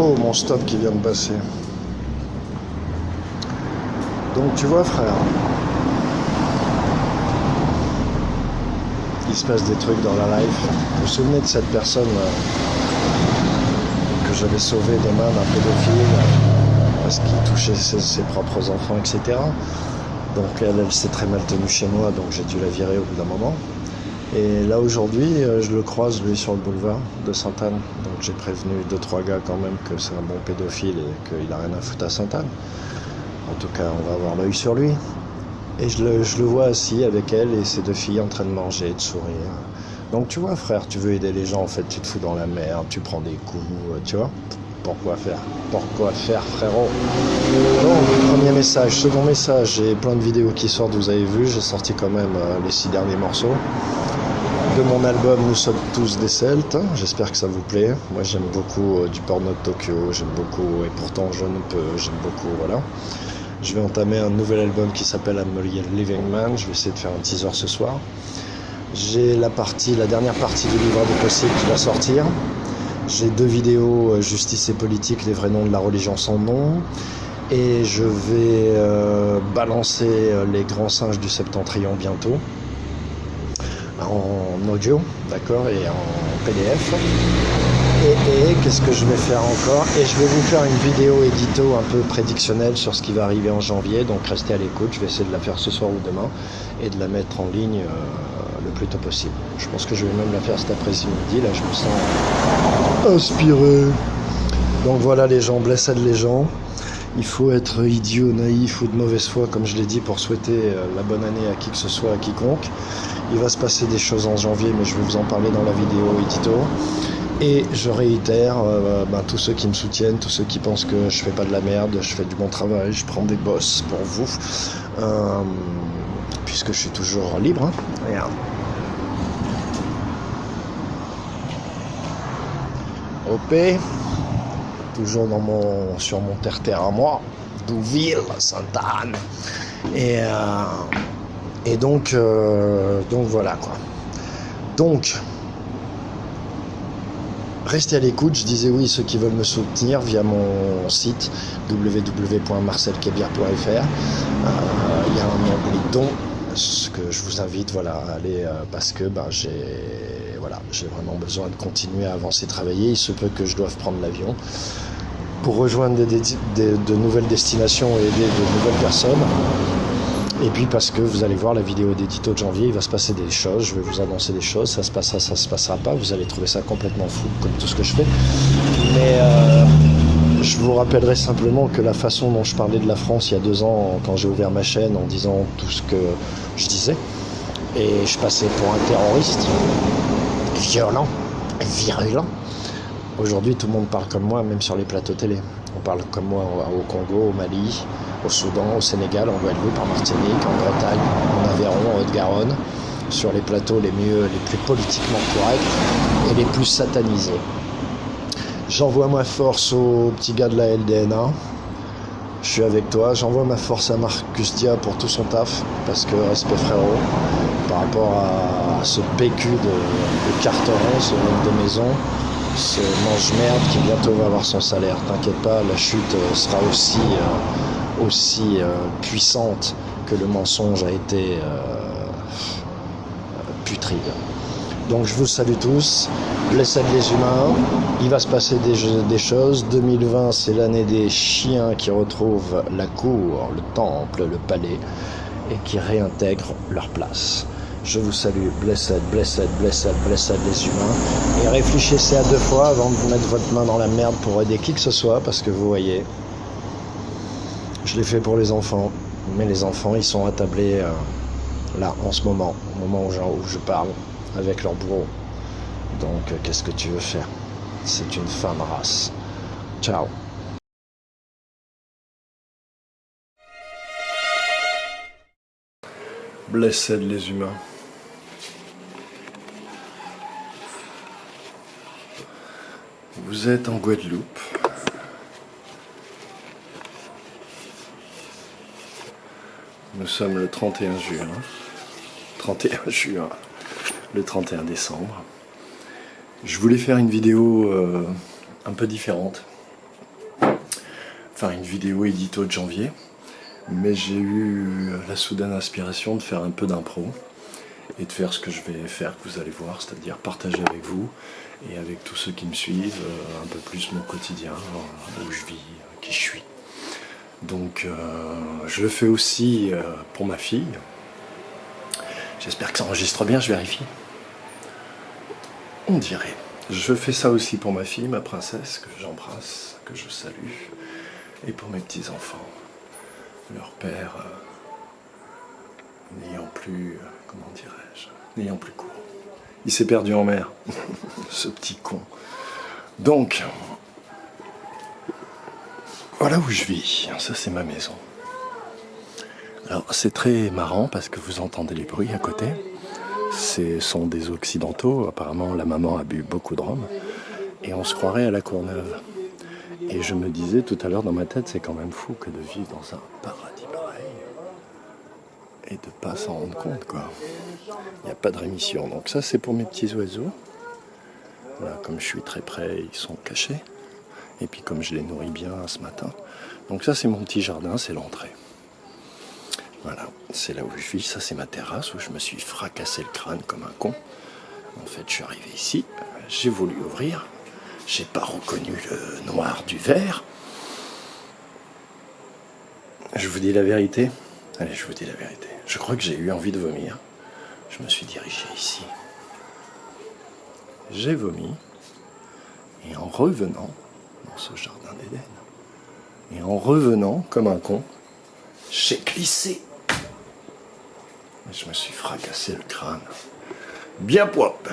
Oh, mon stop qui vient de passer. Donc tu vois frère, il se passe des trucs dans la life. Vous vous souvenez de cette personne que j'avais sauvée des mains d'un pédophile parce qu'il touchait ses propres enfants, etc. Donc elle s'est très mal tenue chez moi, donc j'ai dû la virer au bout d'un moment. Et là aujourd'hui, je le croise lui sur le boulevard de Sainte-Anne. Donc j'ai prévenu 2-3 gars quand même que c'est un bon pédophile et qu'il a rien à foutre à Sainte-Anne. En tout cas, on va avoir l'œil sur lui. Et je le vois assis avec elle et ses deux filles en train de manger, de sourire. Donc tu vois frère, tu veux aider les gens, en fait tu te fous dans la merde, tu prends des coups, tu vois. Pourquoi faire? Pourquoi faire frérot? Donc, premier message. Second message, j'ai plein de vidéos qui sortent, vous avez vu, j'ai sorti quand même les 6 derniers morceaux de mon album Nous sommes tous des Celtes. J'espère que ça vous plaît. Moi j'aime beaucoup du porno de Tokyo, j'aime beaucoup, et pourtant je ne peux, j'aime beaucoup, voilà. Je vais entamer un nouvel album qui s'appelle I'm a Living Man. Je vais essayer de faire un teaser ce soir. J'ai la dernière partie du livre des possibles qui va sortir. J'ai 2 vidéos, Justice et politique, les vrais noms de la religion sans nom. Et je vais balancer les grands singes du Septentrion bientôt. En audio, d'accord, et en PDF. Et qu'est-ce que je vais faire encore? Et je vais vous faire une vidéo édito un peu prédictionnelle sur ce qui va arriver en janvier, donc restez à l'écoute, je vais essayer de la faire ce soir ou demain, et de la mettre en ligne le plus tôt possible. Je pense que je vais même la faire cet après-midi, là je me sens inspiré. Donc voilà les gens, blessed les gens. Il faut être idiot, naïf ou de mauvaise foi, comme je l'ai dit, pour souhaiter la bonne année à qui que ce soit, à quiconque. Il va se passer des choses en janvier, mais je vais vous en parler dans la vidéo édito. Et je réitère, tous ceux qui me soutiennent, tous ceux qui pensent que je fais pas de la merde, je fais du bon travail, je prends des bosses pour vous, puisque je suis toujours libre. Hein. Regarde. OP, toujours sur mon terre-terre à moi, Douville, Sainte-Anne. Et donc voilà quoi. Donc, restez à l'écoute, je disais oui, ceux qui veulent me soutenir via mon site www.marcelkebière.fr. Il y a un onglet don, ce que je vous invite à aller parce que j'ai vraiment besoin de continuer à avancer, travailler. Il se peut que je doive prendre l'avion pour rejoindre de nouvelles destinations et aider de nouvelles personnes. Et puis parce que vous allez voir la vidéo d'édito de janvier, il va se passer des choses, je vais vous annoncer des choses, ça se passera, ça se passera pas, vous allez trouver ça complètement fou comme tout ce que je fais. Mais je vous rappellerai simplement que la façon dont je parlais de la France il y a 2 ans, quand j'ai ouvert ma chaîne en disant tout ce que je disais, et je passais pour un terroriste, violent, virulent. Aujourd'hui tout le monde parle comme moi, même sur les plateaux télé. On parle comme moi au Congo, au Mali, au Soudan, au Sénégal, en Guadeloupe, en Martinique, en Bretagne, en Aveyron, en Haute-Garonne, sur les plateaux les plus politiquement corrects et les plus satanisés. J'envoie ma force aux petits gars de la LDNA. Je suis avec toi. J'envoie ma force à Marcus Dia pour tout son taf, parce que respect frérot, par rapport à ce PQ de carteron, ce mec de maison, ce mange-merde qui bientôt va avoir son salaire. T'inquiète pas, la chute sera aussi puissante que le mensonge a été putride. Donc je vous salue tous, blessed les humains, il va se passer des choses. 2020 c'est l'année des chiens qui retrouvent la cour, le temple, le palais et qui réintègrent leur place. Je vous salue, blessed les humains, et réfléchissez à 2 fois avant de vous mettre votre main dans la merde pour aider qui que ce soit, parce que vous voyez, je l'ai fait pour les enfants, mais les enfants ils sont attablés là en ce moment, au moment où je parle, avec leur bourreau. Donc qu'est-ce que tu veux faire? C'est une fin de race. Ciao. Blessed les humains. Vous êtes en Guadeloupe. Nous sommes le 31 juin. 31 juin. Le 31 décembre. Je voulais faire une vidéo un peu différente. faire une vidéo édito de janvier, mais j'ai eu la soudaine inspiration de faire un peu d'impro et de faire ce que je vais faire, que vous allez voir, c'est-à-dire partager avec vous et avec tous ceux qui me suivent un peu plus mon quotidien, où je vis, qui je suis. Donc je le fais aussi pour ma fille. J'espère que ça enregistre bien, je vérifie. On dirait. Je fais ça aussi pour ma fille, ma princesse, que j'embrasse, que je salue, et pour mes petits-enfants. Leur père n'ayant plus, comment dirais-je, n'ayant plus cours. Il s'est perdu en mer, ce petit con. Donc, voilà où je vis, ça c'est ma maison. Alors c'est très marrant parce que vous entendez les bruits à côté. Ce sont des occidentaux, apparemment la maman a bu beaucoup de rhum. Et on se croirait à la Courneuve. Et je me disais tout à l'heure dans ma tête, c'est quand même fou que de vivre dans un paradis pareil. Et de pas s'en rendre compte, quoi. Il n'y a pas de rémission. Donc ça c'est pour mes petits oiseaux. Là, comme je suis très près, ils sont cachés. Et puis comme je les nourris bien ce matin. Donc ça c'est mon petit jardin, c'est l'entrée. Voilà, c'est là où je vis, ça c'est ma terrasse où je me suis fracassé le crâne comme un con. En fait, je suis arrivé ici, j'ai voulu ouvrir, j'ai pas reconnu le noir du vert. Je vous dis la vérité. Allez, je vous dis la vérité. Je crois que j'ai eu envie de vomir. Je me suis dirigé ici. J'ai vomi. Et en revenant dans ce jardin d'Éden, et en revenant comme un con, j'ai glissé. Je me suis fracassé le crâne. Bien poip.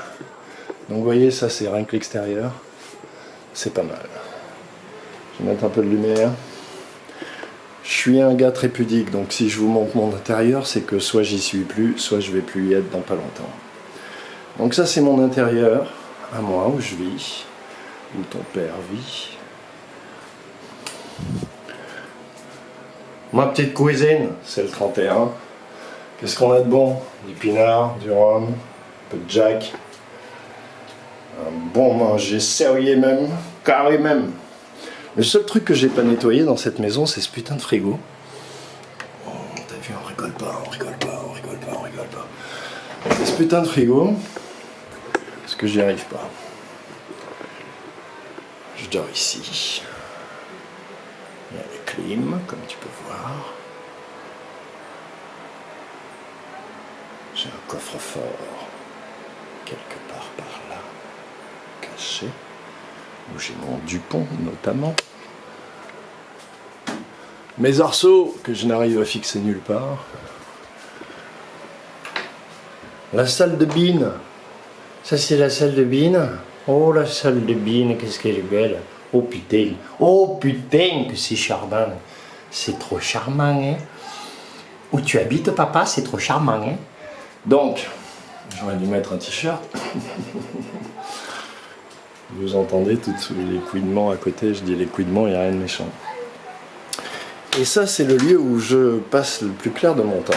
Donc vous voyez, ça c'est rien que l'extérieur. C'est pas mal. Je vais mettre un peu de lumière. Je suis un gars très pudique, donc si je vous montre mon intérieur, c'est que soit j'y suis plus, soit je vais plus y être dans pas longtemps. Donc ça c'est mon intérieur, à moi, où je vis, où ton père vit. Ma petite cuisine, c'est le 31. Qu'est-ce qu'on a de bon? Du pinard, du rhum, un peu de jack. Un bon manger sérieux même, carré même. Le seul truc que j'ai pas nettoyé dans cette maison, c'est ce putain de frigo. Oh, t'as vu, on rigole pas, on rigole pas, on rigole pas, on rigole pas. C'est ce putain de frigo, parce que j'y arrive pas. Je dors ici. Il y a les clim, comme tu peux voir. J'ai un coffre-fort quelque part par là, caché, où j'ai mon Dupont notamment. Mes arceaux que je n'arrive à fixer nulle part. La salle de bine. Ça c'est la salle de bine. Oh la salle de bine, qu'est-ce qu'elle est belle. Oh putain que c'est charmant. C'est trop charmant, hein. Où tu habites, papa, c'est trop charmant, hein. Donc, j'aurais dû mettre un t-shirt. Vous entendez tous les couinements à côté, je dis les couinements, il n'y a rien de méchant. Et ça, c'est le lieu où je passe le plus clair de mon temps.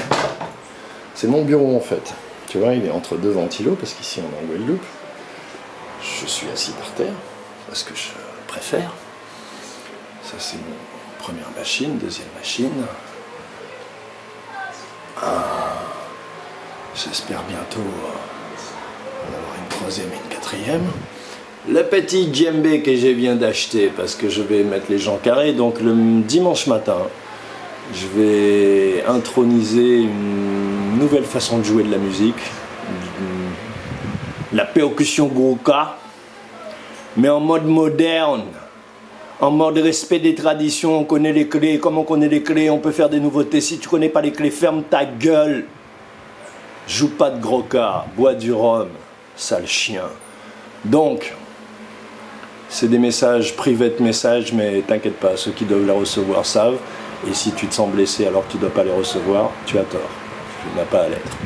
C'est mon bureau en fait. Tu vois, il est entre deux ventilos, parce qu'ici on est en Guadeloupe. Je suis assis par terre, parce que je préfère. Ça, c'est mon première machine, deuxième machine. J'espère bientôt en avoir une troisième et une quatrième. Le petit djembé que je viens d'acheter, parce que je vais mettre les gens carrés. Donc le dimanche matin, je vais introniser une nouvelle façon de jouer de la musique. La percussion grouka, mais en mode moderne. En mode respect des traditions, on connaît les clés. Comme on connaît les clés, on peut faire des nouveautés. Si tu connais pas les clés, ferme ta gueule. Joue pas de gros cas, bois du rhum, sale chien. Donc, c'est des messages, privés de messages, mais t'inquiète pas, ceux qui doivent les recevoir savent. Et si tu te sens blessé alors que tu ne dois pas les recevoir, tu as tort. Tu n'as pas à l'être.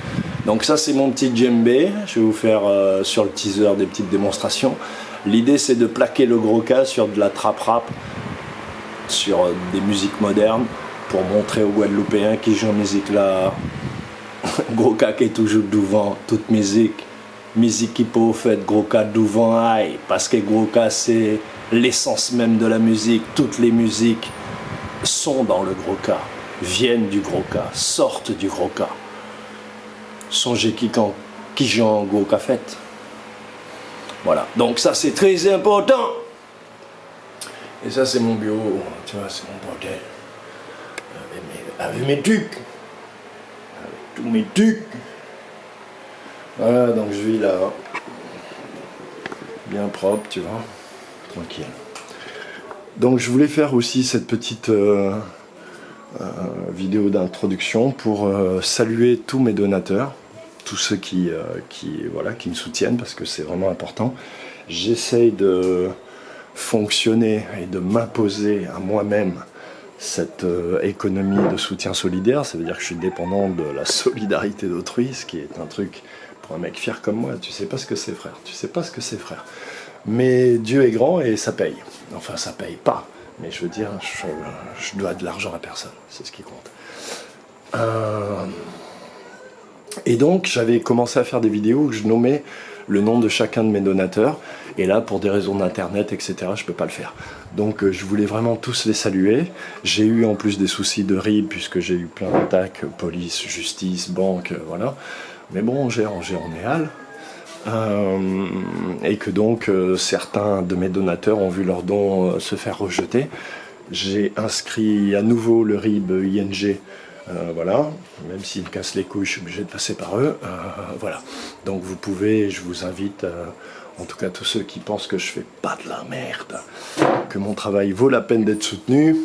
Donc ça, c'est mon petit djembé. Je vais vous faire sur le teaser des petites démonstrations. L'idée, c'est de plaquer le gros cas sur de la trap-rap, sur des musiques modernes, pour montrer aux Guadeloupéens qui jouent en musique là. Gros cas qui est toujours devant toute musique qui peut faire gros cas devant aïe, parce que gros cas c'est l'essence même de la musique. Toutes les musiques sont dans le gros cas, viennent du gros cas, sortent du gros cas. Songez qui j'en gros qu'a fait. Voilà, donc ça c'est très important. Et ça c'est mon bureau, tu vois, c'est mon bordel. Avec mes trucs. Avec tous mes trucs. Voilà, donc je vis là. Bien propre, tu vois. Tranquille. Donc je voulais faire aussi cette petite vidéo d'introduction pour saluer tous mes donateurs, tous ceux qui me soutiennent, parce que c'est vraiment important. J'essaye de fonctionner et de m'imposer à moi-même cette économie de soutien solidaire. Ça veut dire que je suis dépendant de la solidarité d'autrui, ce qui est un truc pour un mec fier comme moi. Tu sais pas ce que c'est, frère. Tu sais pas ce que c'est, frère. Mais Dieu est grand et ça paye. Enfin, ça paye pas. Mais je veux dire, je dois de l'argent à personne. C'est ce qui compte. Et donc, j'avais commencé à faire des vidéos où je nommais le nom de chacun de mes donateurs. Et là, pour des raisons d'internet, etc., je peux pas le faire. Donc, je voulais vraiment tous les saluer. J'ai eu en plus des soucis de RIB, puisque j'ai eu plein d'attaques, police, justice, banque, voilà. Mais bon, on gère en Néal. Et que donc certains de mes donateurs ont vu leurs dons se faire rejeter. J'ai inscrit à nouveau le RIB ING, voilà, même s'ils me cassent les couilles, je suis obligé de passer par eux, voilà. Donc vous pouvez, je vous invite, en tout cas tous ceux qui pensent que je fais pas de la merde, que mon travail vaut la peine d'être soutenu,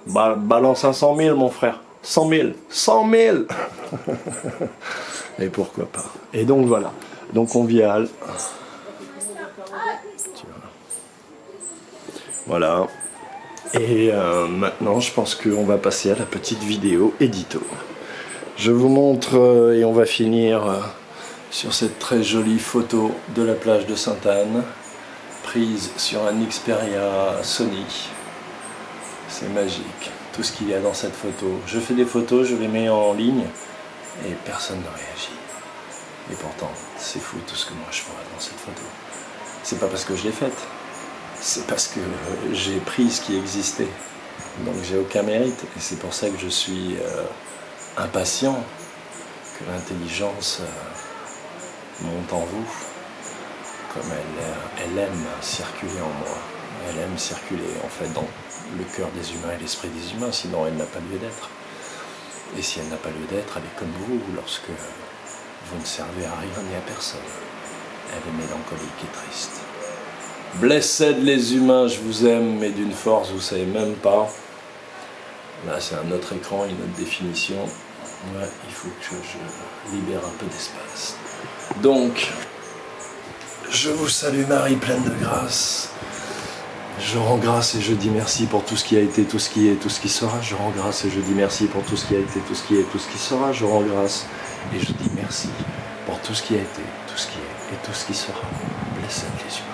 balance un 100 000 mon frère. 100 000, 100 000. Et pourquoi pas. Et donc voilà, donc on vit à Halle. Voilà. Et maintenant je pense qu'on va passer à la petite vidéo édito. Je vous montre et on va finir sur cette très jolie photo de la plage de Sainte-Anne, prise sur un Xperia Sony. C'est magique. Tout ce qu'il y a dans cette photo. Je fais des photos, je les mets en ligne et personne ne réagit. Et pourtant, c'est fou tout ce que moi je ferai dans cette photo. C'est pas parce que je l'ai faite, c'est parce que j'ai pris ce qui existait. Donc j'ai aucun mérite et c'est pour ça que je suis impatient que l'intelligence monte en vous comme elle aime circuler en moi. Elle aime circuler en fait dans le cœur des humains et l'esprit des humains, sinon elle n'a pas lieu d'être. Et si elle n'a pas lieu d'être, elle est comme vous, lorsque vous ne servez à rien ni à personne. Elle est mélancolique et triste. Blessed les humains, je vous aime, mais d'une force, vous savez même pas. Là, c'est un autre écran, une autre définition. Ouais, il faut que je libère un peu d'espace. Donc, je vous salue Marie, pleine de grâce. Je rends grâce et je dis merci pour tout ce qui a été, tout ce qui est, tout ce qui sera. Je rends grâce et je dis merci pour tout ce qui a été, tout ce qui est, tout ce qui sera. Je rends grâce et je dis merci pour tout ce qui a été, tout ce qui est et tout ce qui sera. Blessed les humains.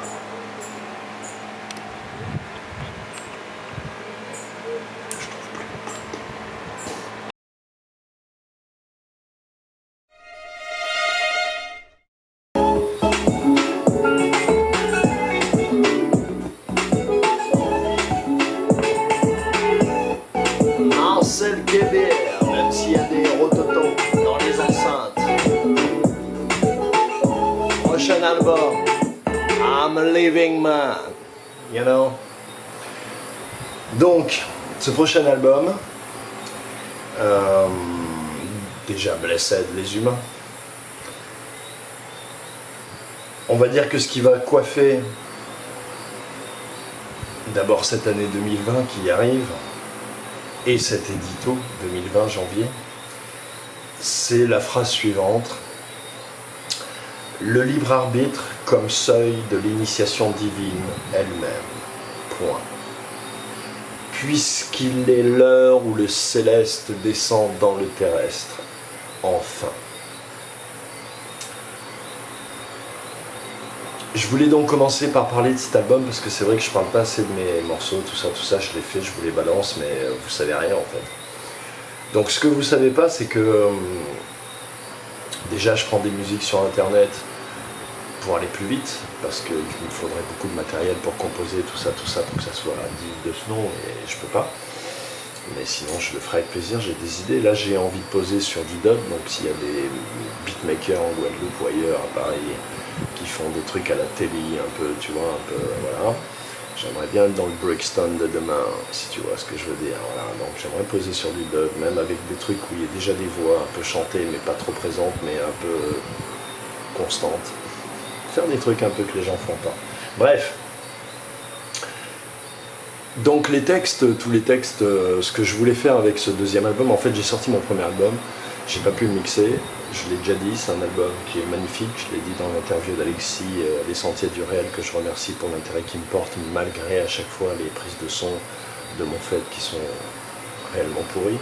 Marcel Kébert, même s'il y a des rototons dans les enceintes. Prochain album, I'm a living man, you know. Donc, ce prochain album, déjà Blessed les humains. On va dire que ce qui va coiffer d'abord cette année 2020 qui arrive, et cet édito 2020 janvier, c'est la phrase suivante: le libre arbitre comme seuil de l'initiation divine elle-même. Point. Puisqu'il est l'heure où le céleste descend dans le terrestre. Enfin. Je voulais donc commencer par parler de cet album parce que c'est vrai que je parle pas assez de mes morceaux, tout ça je l'ai fait, je vous les balance, mais vous savez rien en fait. Donc ce que vous savez pas, c'est que déjà je prends des musiques sur internet pour aller plus vite, parce qu'il me faudrait beaucoup de matériel pour composer tout ça, pour que ça soit digne de ce nom, et je peux pas. Mais sinon, je le ferai avec plaisir, j'ai des idées. Là, j'ai envie de poser sur du dub, donc s'il y a des beatmakers en Guadeloupe ou ailleurs, à Paris, qui font des trucs à la télé, un peu, tu vois, un peu, voilà. J'aimerais bien être dans le Brixton de demain, si tu vois ce que je veux dire. Voilà. Donc j'aimerais poser sur du dub, même avec des trucs où il y a déjà des voix un peu chantées, mais pas trop présentes, mais un peu constantes. Faire des trucs un peu que les gens font pas. Bref. Donc les textes, tous les textes, ce que je voulais faire avec ce deuxième album, en fait j'ai sorti mon premier album, j'ai pas pu le mixer, je l'ai déjà dit, c'est un album qui est magnifique, je l'ai dit dans l'interview d'Alexis, Les Sentiers du Réel, que je remercie pour l'intérêt qu'il me porte, malgré à chaque fois les prises de son de mon fait qui sont réellement pourries.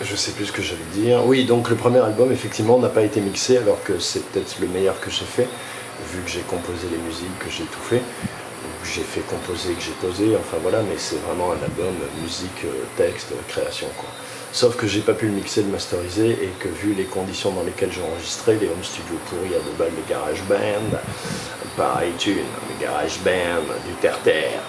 Je sais plus ce que j'allais dire. Oui, donc le premier album, effectivement, n'a pas été mixé, alors que c'est peut-être le meilleur que j'ai fait, vu que j'ai composé les musiques, que j'ai tout fait, que j'ai fait composer, que j'ai posé, enfin voilà, mais c'est vraiment un album musique, texte, création, quoi. Sauf que j'ai pas pu le mixer, le masteriser, et que vu les conditions dans lesquelles j'ai enregistré, les home studios pourris à 2 balles, les garage band, par iTunes, les garage band, du terre-terre,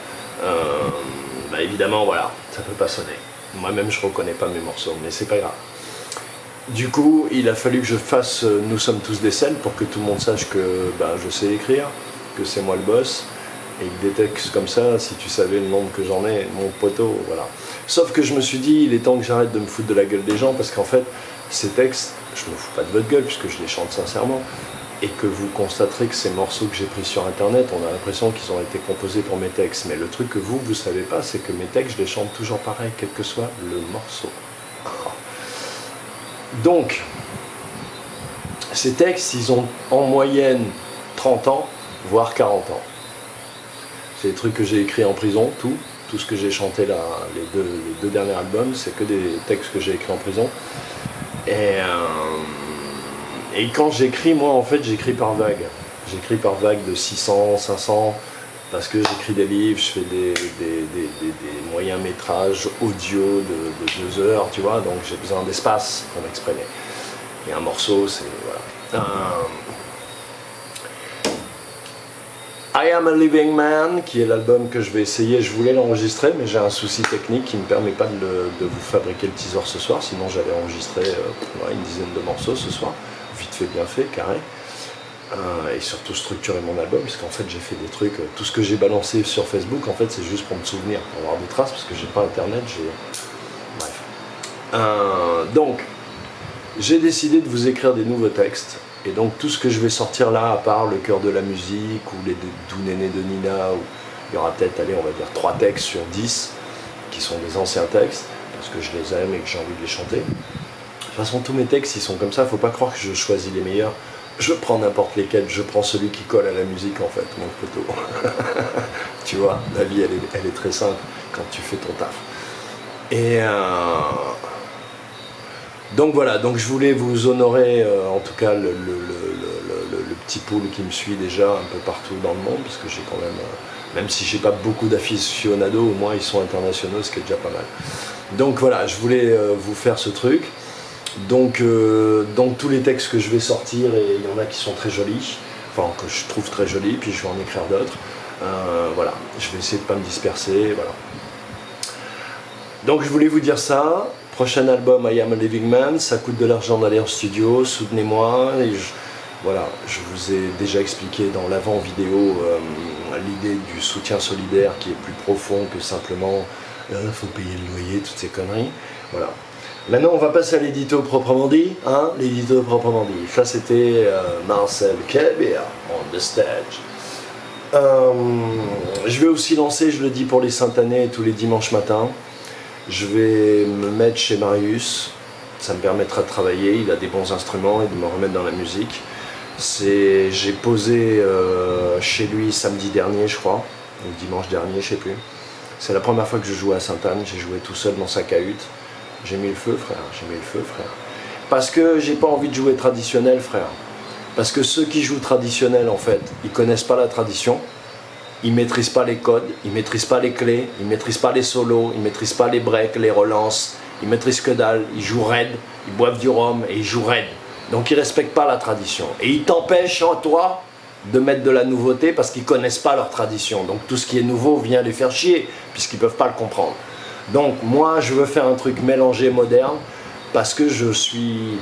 bah évidemment, voilà, ça peut pas sonner. Moi-même, je reconnais pas mes morceaux, mais c'est pas grave. Du coup, il a fallu que je fasse Nous sommes tous des scènes pour que tout le monde sache que ben, je sais écrire, que c'est moi le boss, et que des textes comme ça, si tu savais le nombre que j'en ai, mon poteau, voilà. Sauf que je me suis dit, il est temps que j'arrête de me foutre de la gueule des gens, parce qu'en fait, ces textes, je me fous pas de votre gueule, puisque je les chante sincèrement, et que vous constaterez que ces morceaux que j'ai pris sur internet, on a l'impression qu'ils ont été composés pour mes textes. Mais le truc que vous savez pas, c'est que mes textes, je les chante toujours pareil, quel que soit le morceau. Donc, ces textes, ils ont en moyenne 30 ans, voire 40 ans. C'est des trucs que j'ai écrits en prison, tout ce que j'ai chanté là, les deux derniers albums, c'est que des textes que j'ai écrits en prison. Et quand j'écris, moi en fait j'écris par vague. J'écris par vague de 600, 500, parce que j'écris des livres, je fais des moyens métrages audio de 2 heures, tu vois, donc j'ai besoin d'espace pour m'exprimer. Et un morceau, c'est... voilà. I Am a Living Man, qui est l'album que je vais essayer, je voulais l'enregistrer, mais j'ai un souci technique qui ne me permet pas de vous fabriquer le teaser ce soir, sinon j'allais enregistrer une dizaine de morceaux ce soir. Vite fait, bien fait, carré, et surtout structurer mon album, parce qu'en fait j'ai fait des trucs, tout ce que j'ai balancé sur Facebook, en fait c'est juste pour me souvenir, pour avoir des traces, parce que j'ai pas internet, bref. Donc, j'ai décidé de vous écrire des nouveaux textes, et donc tout ce que je vais sortir là, à part Le cœur de la musique, ou Les doux nénés de Nina, où il y aura peut-être, allez, on va dire 3 textes sur 10, qui sont des anciens textes, parce que je les aime et que j'ai envie de les chanter. De toute façon, tous mes textes, ils sont comme ça, faut pas croire que je choisis les meilleurs. Je prends n'importe lesquels, je prends celui qui colle à la musique en fait, mon poteau. Tu vois, la vie, elle est très simple quand tu fais ton taf. Et donc voilà, donc je voulais vous honorer, en tout cas, le petit pool qui me suit déjà un peu partout dans le monde, parce que j'ai quand même si j'ai pas beaucoup d'aficionados, au moins ils sont internationaux, ce qui est déjà pas mal. Donc voilà, je voulais vous faire ce truc. Donc tous les textes que je vais sortir, et il y en a qui sont très jolis, enfin que je trouve très jolis, puis je vais en écrire d'autres. Voilà, je vais essayer de pas me disperser, voilà. Donc je voulais vous dire ça. Prochain album, I Am a Living Man, ça coûte de l'argent d'aller en studio, soutenez-moi. Et voilà, je vous ai déjà expliqué dans l'avant vidéo l'idée du soutien solidaire qui est plus profond que simplement faut payer le loyer, toutes ces conneries. Voilà. Maintenant, on va passer à l'édito proprement dit, hein, l'édito proprement dit. Ça, c'était Marcel Cabir on the stage. Je vais aussi lancer, je le dis pour les Saint-Année, tous les dimanches matins. Je vais me mettre chez Marius. Ça me permettra de travailler. Il a des bons instruments et de me remettre dans la musique. J'ai posé chez lui samedi dernier, je crois, ou dimanche dernier, je sais plus. C'est la première fois que je jouais à Sainte-Anne. J'ai joué tout seul dans sa cahute. J'ai mis le feu, frère, j'ai mis le feu, frère. Parce que j'ai pas envie de jouer traditionnel, frère. Parce que ceux qui jouent traditionnel, en fait, ils connaissent pas la tradition, ils maîtrisent pas les codes, ils maîtrisent pas les clés, ils maîtrisent pas les solos, ils maîtrisent pas les breaks, les relances, ils maîtrisent que dalle, ils jouent raide, ils boivent du rhum et ils jouent raide. Donc ils ne respectent pas la tradition. Et ils t'empêchent en toi de mettre de la nouveauté parce qu'ils ne connaissent pas leur tradition. Donc tout ce qui est nouveau vient les faire chier puisqu'ils ne peuvent pas le comprendre. Donc moi je veux faire un truc mélangé moderne parce que je suis,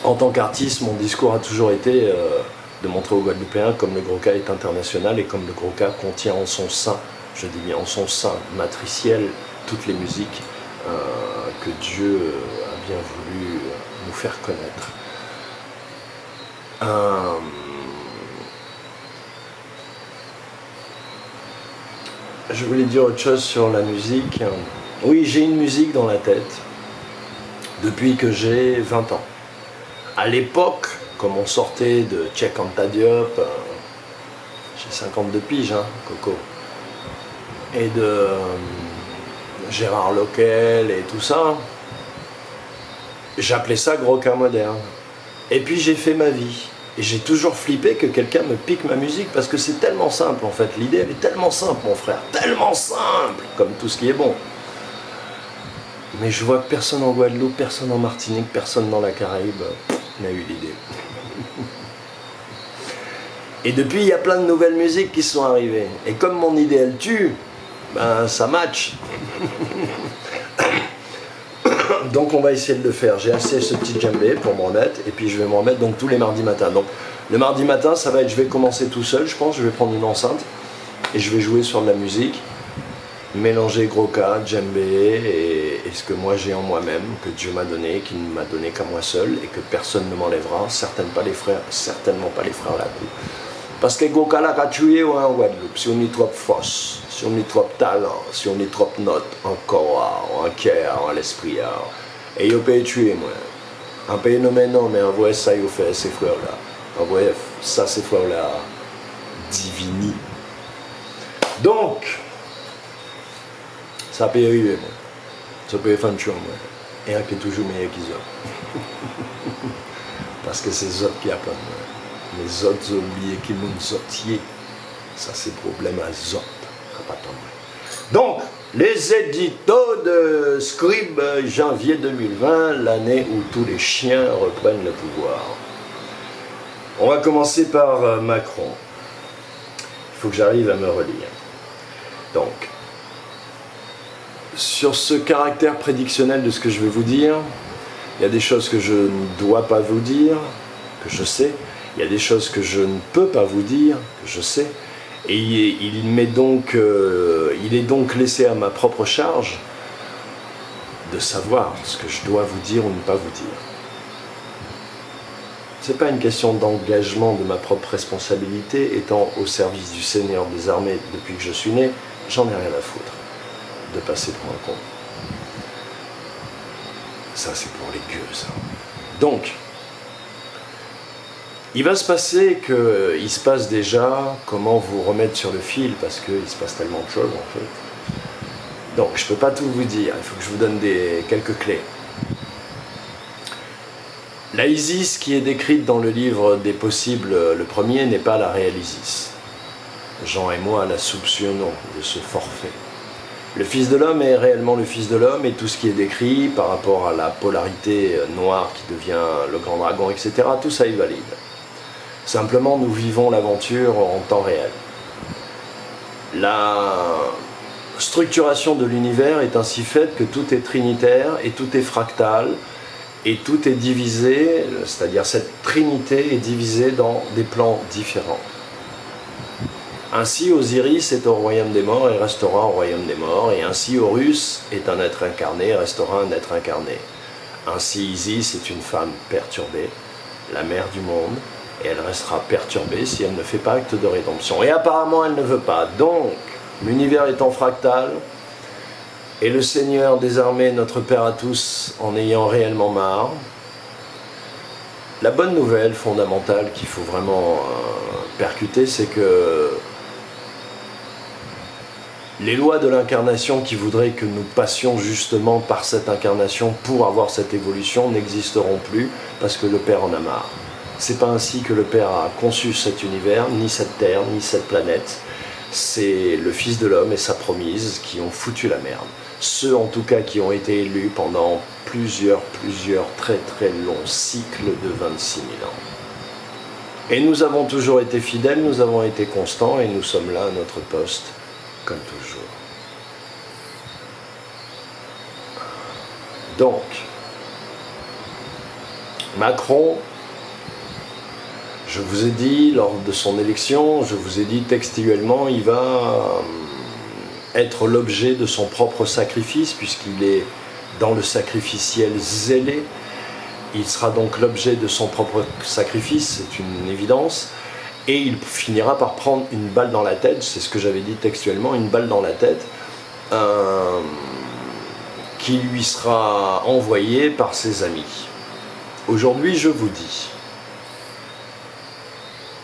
en tant qu'artiste, mon discours a toujours été de montrer aux Guadeloupéens comme le Gros Cas est international et comme le Gros Cas contient en son sein, je dis bien en son sein matriciel, toutes les musiques que Dieu a bien voulu nous faire connaître. Je voulais dire autre chose sur la musique. Oui, j'ai une musique dans la tête depuis que j'ai 20 ans. À l'époque, comme on sortait de Cheikh Anta Diop, j'ai 52 piges, hein, Coco, et de Gérard Loquel et tout ça, j'appelais ça Gros Cas moderne. Et puis j'ai fait ma vie. Et j'ai toujours flippé que quelqu'un me pique ma musique parce que c'est tellement simple en fait. L'idée elle est tellement simple mon frère, tellement simple, comme tout ce qui est bon. Mais je vois que personne en Guadeloupe, personne en Martinique, personne dans la Caraïbe n'a eu l'idée. Et depuis il y a plein de nouvelles musiques qui sont arrivées. Et comme mon idée elle tue, ben ça match. Donc on va essayer de le faire. J'ai acheté ce petit djembé pour me remettre et puis je vais me remettre donc tous les mardis matins. Donc le mardi matin ça va être, je vais commencer tout seul je pense, je vais prendre une enceinte et je vais jouer sur de la musique, mélanger Gros Cas, djembé et ce que moi j'ai en moi-même, que Dieu m'a donné, qu'il ne m'a donné qu'à moi seul et que personne ne m'enlèvera, certainement pas les frères là coup. Parce que Gros Cas là qu'a tué en Guadeloupe, si on y trop force, si on y trop talent, si on y trop note, en corps, en cœur, en l'esprit. Et il peut tuer moi. Un pays nommé non, mais en vrai ça il fait ces frères-là. En vrai ça ces frères-là divini. Donc, ça peut arriver moi. Ça peut faire une chose moi. Et un qui est toujours meilleur qu'ils ont. Parce que c'est eux qui apprennent moi. Les autres oubliés qui m'ont sorti, ça c'est problème à Zot. Donc, les éditos de Scribe, janvier 2020, l'année où tous les chiens reprennent le pouvoir. On va commencer par Macron. Il faut que j'arrive à me relire. Donc, sur ce caractère prédictionnel de ce que je vais vous dire, il y a des choses que je ne dois pas vous dire, que je sais. Il y a des choses que je ne peux pas vous dire, que je sais. Et il est donc laissé à ma propre charge de savoir ce que je dois vous dire ou ne pas vous dire. Ce n'est pas une question d'engagement de ma propre responsabilité, étant au service du Seigneur des armées depuis que je suis né, j'en ai rien à foutre de passer pour un con. Ça c'est pour les gueux ça. Donc, il va se passer qu'il se passe déjà comment vous remettre sur le fil parce qu'il se passe tellement de choses en fait. Donc je ne peux pas tout vous dire, il faut que je vous donne quelques clés. La Isis qui est décrite dans le livre des possibles, le premier, n'est pas la réelle Isis. Jean et moi la soupçonnons de ce forfait. Le Fils de l'homme est réellement le Fils de l'homme et tout ce qui est décrit par rapport à la polarité noire qui devient le grand dragon, etc., tout ça est valide. Simplement, nous vivons l'aventure en temps réel. La structuration de l'univers est ainsi faite que tout est trinitaire et tout est fractal et tout est divisé, c'est-à-dire cette trinité est divisée dans des plans différents. Ainsi, Osiris est au royaume des morts et restera au royaume des morts, et ainsi Horus est un être incarné et restera un être incarné. Ainsi Isis est une femme perturbée, la mère du monde, et elle restera perturbée si elle ne fait pas acte de rédemption. Et apparemment, elle ne veut pas. Donc, l'univers étant fractal, et le Seigneur des armées, notre Père à tous, en ayant réellement marre, la bonne nouvelle fondamentale qu'il faut vraiment percuter, c'est que les lois de l'incarnation qui voudraient que nous passions justement par cette incarnation pour avoir cette évolution n'existeront plus parce que le Père en a marre. C'est pas ainsi que le Père a conçu cet univers, ni cette terre, ni cette planète. c'est le Fils de l'homme et sa promise qui ont foutu la merde. Ceux en tout cas qui ont été élus pendant plusieurs très longs cycles de 26 000 ans. Et nous avons toujours été fidèles, nous avons été constants et nous sommes là à notre poste, comme toujours. Donc, Macron, je vous ai dit lors de son élection, je vous ai dit textuellement, il va être l'objet de son propre sacrifice puisqu'il est dans le sacrificiel zélé. Il sera donc l'objet de son propre sacrifice, c'est une évidence, et il finira par prendre une balle dans la tête, c'est ce que j'avais dit textuellement, une balle dans la tête, qui lui sera envoyée par ses amis. Aujourd'hui, je vous dis,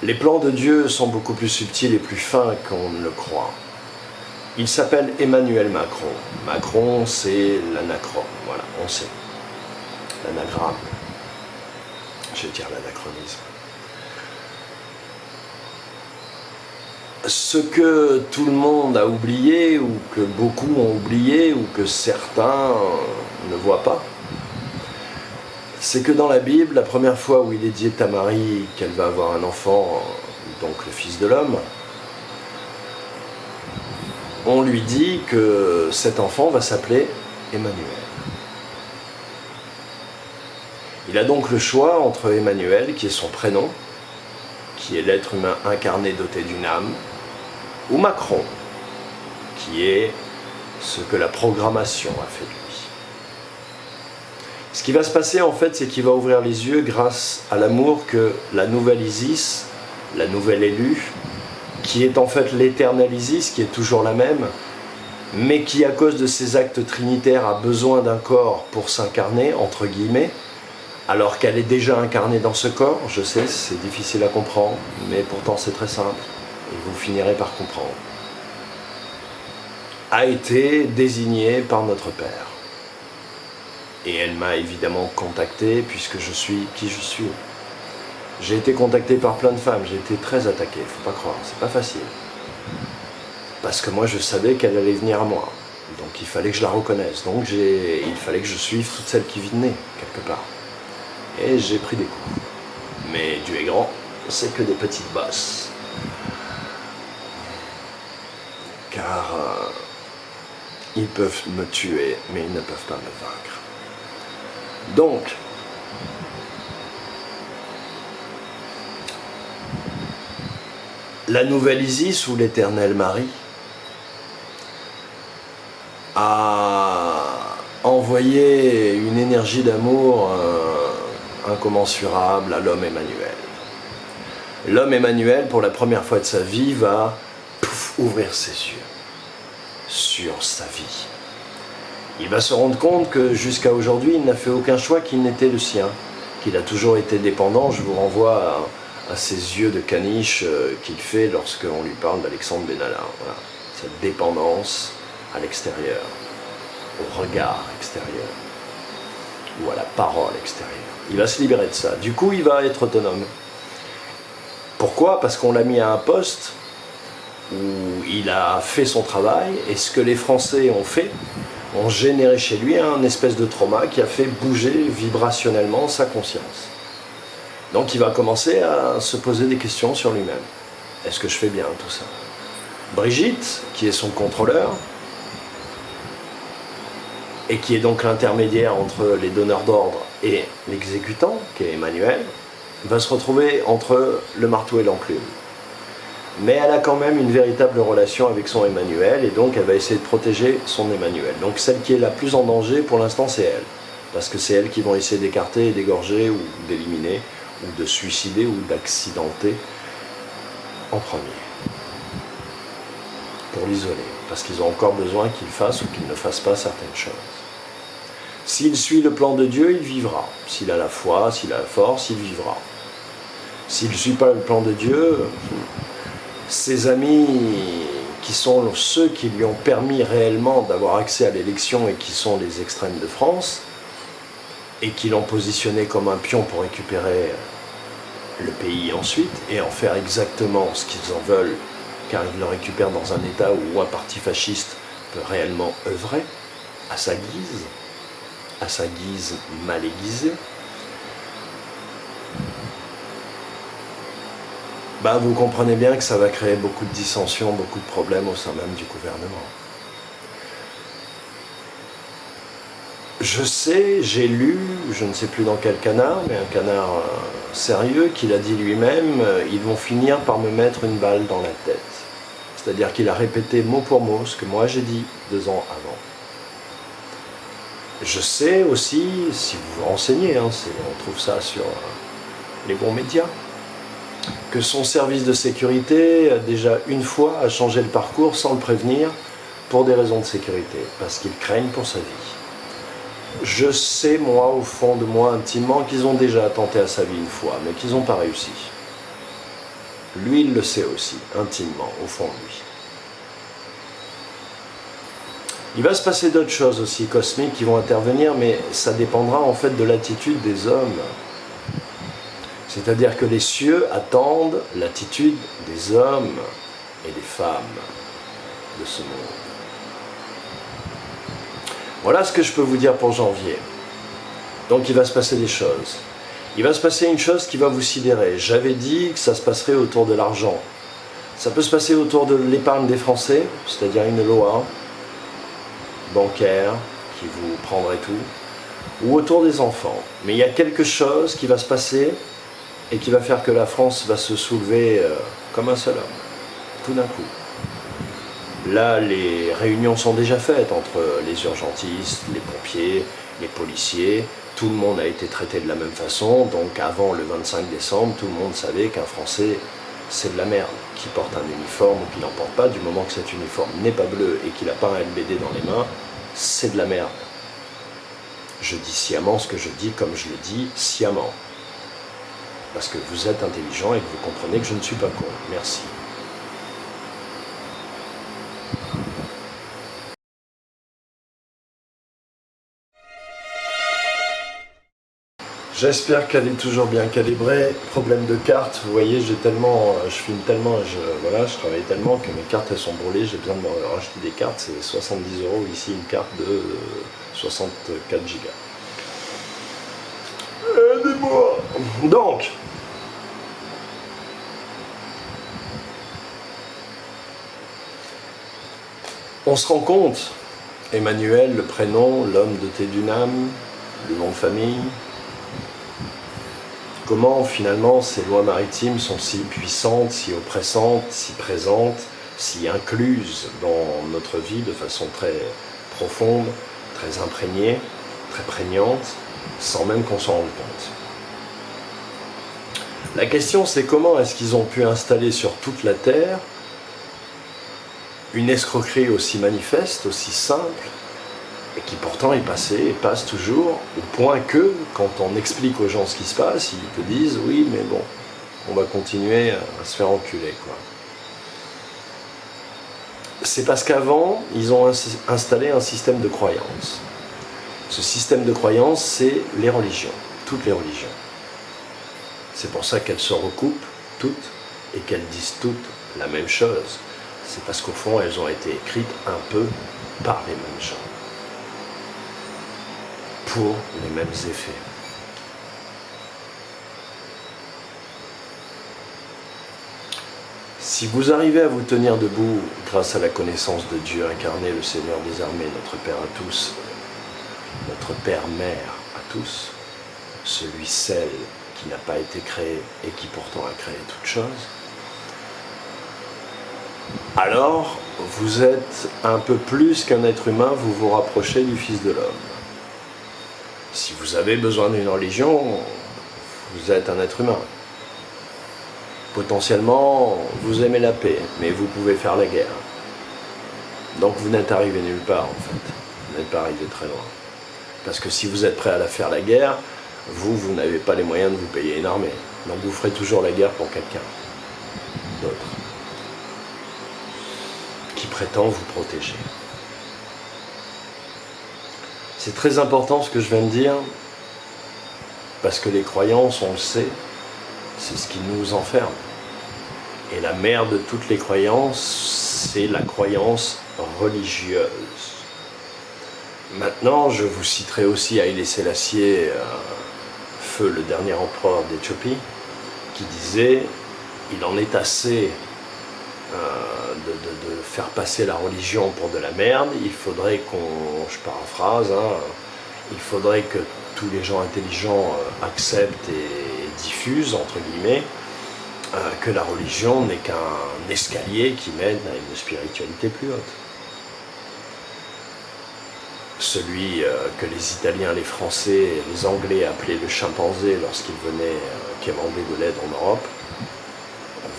les plans de Dieu sont beaucoup plus subtils et plus fins qu'on ne le croit. Il s'appelle Emmanuel Macron. Macron, c'est l'anachrone, voilà, on sait. L'anagramme. Je vais dire l'anachronisme. Ce que tout le monde a oublié, ou que beaucoup ont oublié, ou que certains ne voient pas, c'est que dans la Bible, la première fois où il est dit à Marie qu'elle va avoir un enfant, donc le Fils de l'homme, on lui dit que cet enfant va s'appeler Emmanuel. Il a donc le choix entre Emmanuel, qui est son prénom, qui est l'être humain incarné doté d'une âme, ou Macron, qui est ce que la programmation a fait de lui. Ce qui va se passer en fait, c'est qu'il va ouvrir les yeux grâce à l'amour que la nouvelle Isis, la nouvelle élue, qui est en fait l'éternelle Isis, qui est toujours la même, mais qui à cause de ses actes trinitaires a besoin d'un corps pour s'incarner, entre guillemets, alors qu'elle est déjà incarnée dans ce corps. Je sais, c'est difficile à comprendre, mais pourtant c'est très simple, et vous finirez par comprendre. A été désignée par notre Père. Et elle m'a évidemment contacté, puisque je suis qui je suis. J'ai été contacté par plein de femmes, j'ai été très attaqué, faut pas croire, c'est pas facile. Parce que moi je savais qu'elle allait venir à moi, donc il fallait que je la reconnaisse, donc il fallait que je suive toutes celles qui venaient, quelque part. Et j'ai pris des coups. Mais Dieu est grand, c'est que des petites bosses. Car ils peuvent me tuer, mais ils ne peuvent pas me vaincre. Donc, la nouvelle Isis ou l'éternelle Marie a envoyé une énergie d'amour incommensurable à l'homme Emmanuel. L'homme Emmanuel, pour la première fois de sa vie, va ouvrir ses yeux sur sa vie. Il va se rendre compte que jusqu'à aujourd'hui, il n'a fait aucun choix qui n'était le sien, qu'il a toujours été dépendant. Je vous renvoie à ces yeux de caniche qu'il fait lorsqu'on lui parle d'Alexandre Benalla. Voilà. Cette dépendance à l'extérieur, au regard extérieur, ou à la parole extérieure. Il va se libérer de ça. Du coup, il va être autonome. Pourquoi ? Parce qu'on l'a mis à un poste où il a fait son travail, et ce que les Français ont fait, ont généré chez lui un espèce de trauma qui a fait bouger vibrationnellement sa conscience. Donc il va commencer à se poser des questions sur lui-même. Est-ce que je fais bien tout ça ? Brigitte, qui est son contrôleur, et qui est donc l'intermédiaire entre les donneurs d'ordre et l'exécutant, qui est Emmanuel, va se retrouver entre le marteau et l'enclume. Mais elle a quand même une véritable relation avec son Emmanuel, et donc elle va essayer de protéger son Emmanuel. Donc celle qui est la plus en danger pour l'instant, c'est elle. Parce que c'est elle qui vont essayer d'écarter et d'égorger ou d'éliminer, ou de suicider ou d'accidenter en premier. Pour l'isoler. Parce qu'ils ont encore besoin qu'il fasse ou qu'il ne fasse pas certaines choses. S'il suit le plan de Dieu, il vivra. S'il a la foi, s'il a la force, il vivra. S'il ne suit pas le plan de Dieu, ses amis qui sont ceux qui lui ont permis réellement d'avoir accès à l'élection et qui sont les extrêmes de France, et qui l'ont positionné comme un pion pour récupérer le pays ensuite, et en faire exactement ce qu'ils en veulent, car il le récupère dans un état où un parti fasciste peut réellement œuvrer à sa guise mal aiguisée, ben vous comprenez bien que ça va créer beaucoup de dissensions, beaucoup de problèmes au sein même du gouvernement. Je sais, j'ai lu, je ne sais plus dans quel canard, mais un canard sérieux, qu'il a dit lui-même, ils vont finir par me mettre une balle dans la tête. C'est-à-dire qu'il a répété mot pour mot ce que moi j'ai dit 2 ans avant. Je sais aussi, si vous vous renseignez, on trouve ça sur les bons médias, que son service de sécurité, déjà une fois, a changé le parcours sans le prévenir pour des raisons de sécurité, parce qu'ils craignent pour sa vie. Je sais, moi, au fond de moi, intimement, qu'ils ont déjà tenté à sa vie une fois, mais qu'ils n'ont pas réussi. Lui, il le sait aussi, intimement, au fond de lui. Il va se passer d'autres choses aussi cosmiques qui vont intervenir, mais ça dépendra en fait de l'attitude des hommes. C'est-à-dire que les cieux attendent l'attitude des hommes et des femmes de ce monde. Voilà ce que je peux vous dire pour janvier. Donc il va se passer des choses. Il va se passer une chose qui va vous sidérer. J'avais dit que ça se passerait autour de l'argent. Ça peut se passer autour de l'épargne des Français, c'est-à-dire une loi bancaire qui vous prendrait tout, ou autour des enfants. Mais il y a quelque chose qui va se passer et qui va faire que la France va se soulever comme un seul homme, tout d'un coup. Là, les réunions sont déjà faites entre les urgentistes, les pompiers, les policiers. Tout le monde a été traité de la même façon. Donc avant le 25 décembre, tout le monde savait qu'un Français, c'est de la merde. Qu'il porte un uniforme ou qu'il n'en porte pas, du moment que cet uniforme n'est pas bleu et qu'il n'a pas un LBD dans les mains, c'est de la merde. Je dis sciemment ce que je dis comme je le dis sciemment. Parce que vous êtes intelligent et que vous comprenez que je ne suis pas con. Merci. J'espère qu'elle est toujours bien calibrée. Problème de carte, vous voyez, je filme tellement, je travaille tellement que mes cartes elles sont brûlées. J'ai besoin de me racheter des cartes, c'est 70 € ici, une carte de 64 Go. Aidez-moi. Donc, on se rend compte, Emmanuel, le prénom, l'homme doté d'une âme, le nom de famille, comment finalement ces lois maritimes sont si puissantes, si oppressantes, si présentes, si incluses dans notre vie de façon très profonde, très imprégnée, très prégnante, sans même qu'on s'en rende compte. La question c'est comment est-ce qu'ils ont pu installer sur toute la Terre une escroquerie aussi manifeste, aussi simple, et qui pourtant est passée et passe toujours, au point que, quand on explique aux gens ce qui se passe, ils te disent « oui, mais bon, on va continuer à se faire enculer, quoi ». C'est parce qu'avant, ils ont installé un système de croyance. Ce système de croyance, c'est les religions, toutes les religions. C'est pour ça qu'elles se recoupent toutes et qu'elles disent toutes la même chose. C'est parce qu'au fond, elles ont été écrites un peu par les mêmes gens, pour les mêmes effets. Si vous arrivez à vous tenir debout grâce à la connaissance de Dieu incarné, le Seigneur des armées, notre Père à tous, notre Père-Mère à tous, celui, celle qui n'a pas été créé et qui pourtant a créé toutes choses, alors vous êtes un peu plus qu'un être humain, vous vous rapprochez du Fils de l'homme. Si vous avez besoin d'une religion, vous êtes un être humain. Potentiellement, vous aimez la paix, mais vous pouvez faire la guerre. Donc vous n'êtes arrivé nulle part en fait, vous n'êtes pas arrivé très loin. Parce que si vous êtes prêt à la faire la guerre, vous n'avez pas les moyens de vous payer une armée. Donc vous ferez toujours la guerre pour quelqu'un d'autre qui prétend vous protéger. C'est très important ce que je viens de dire, parce que les croyances, on le sait, c'est ce qui nous enferme. Et la mère de toutes les croyances, c'est la croyance religieuse. Maintenant, je vous citerai aussi Haïlé Sélassié, feu le dernier empereur d'Éthiopie, qui disait « Il en est assez de faire passer la religion pour de la merde, il faudrait qu'on, je paraphrase, il faudrait que tous les gens intelligents acceptent et diffusent, entre guillemets, que la religion n'est qu'un escalier qui mène à une spiritualité plus haute. » Celui que les Italiens, les Français et les Anglais appelaient le chimpanzé lorsqu'ils venaient quémander de l'aide en Europe,